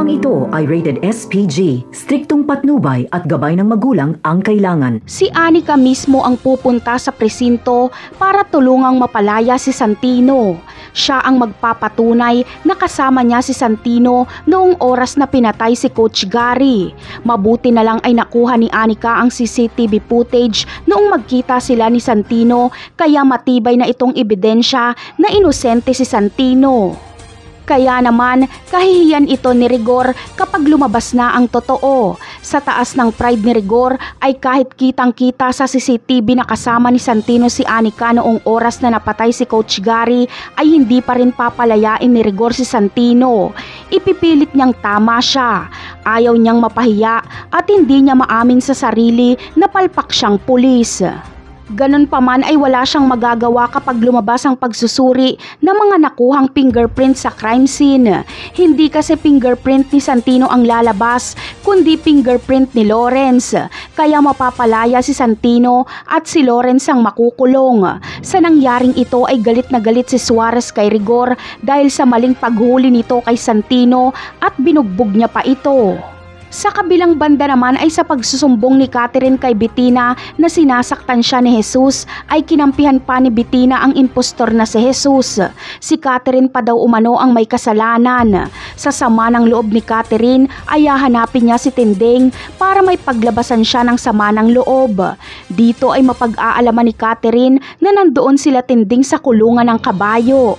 Programang ito ay rated SPG, striktong patnubay at gabay ng magulang ang kailangan. Si Anika mismo ang pupunta sa presinto para tulungang mapalaya si Santino. Siya ang magpapatunay na kasama niya si Santino noong oras na pinatay si Coach Gary. Mabuti na lang ay nakuha ni Anika ang CCTV footage noong magkita sila ni Santino, kaya matibay na itong ebidensya na inosente si Santino. Kaya naman, kahihiyan ito ni Rigor kapag lumabas na ang totoo. Sa taas ng pride ni Rigor ay kahit kitang-kita sa CCTV na kasama ni Santino si Anika noong oras na napatay si Coach Gary ay hindi pa rin papalayain ni Rigor si Santino. Ipipilit niyang tama siya. Ayaw niyang mapahiya at hindi niya maamin sa sarili na palpak siyang pulis. Ganon pa man ay wala siyang magagawa kapag lumabas ang pagsusuri ng mga nakuhang fingerprint sa crime scene. Hindi kasi fingerprint ni Santino ang lalabas, kundi fingerprint ni Lawrence. Kaya mapapalaya si Santino at si Lawrence ang makukulong. Sa nangyaring ito ay galit na galit si Suarez kay Rigor dahil sa maling paghuli nito kay Santino at binugbog niya pa ito. Sa kabilang banda naman ay sa pagsusumbong ni Catherine kay Bettina na sinasaktan siya ni Jesus ay kinampihan pa ni Bettina ang impostor na si Jesus. Si Catherine pa daw umano ang may kasalanan. Sa sama ng loob ni Catherine ay hahanapin niya si Tinding para may paglabasan siya ng sama ng loob. Dito ay mapag-aalaman ni Catherine na nandoon sila Tinding sa kulungan ng kabayo.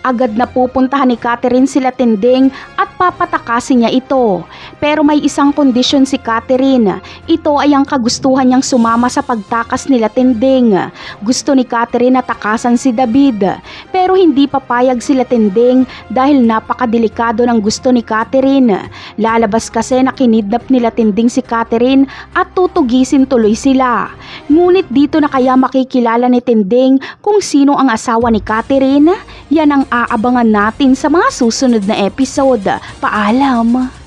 Agad na pupuntahan ni Catherine sila Tinding at papatakasin niya ito. Pero may isang kondisyon si Catherine. Ito ay ang kagustuhan niyang sumama sa pagtakas nila Tinding. Gusto ni Catherine na takasan si David. Pero hindi papayag sila Tinding dahil napakadelikado ng gusto ni Catherine. Lalabas kasi na kinidnap nila Tinding si Catherine at tutugisin tuloy sila. Ngunit dito na kaya makikilala ni Tinding kung sino ang asawa ni Catherine? Yan ang aabangan natin sa mga susunod na episode. Paalam!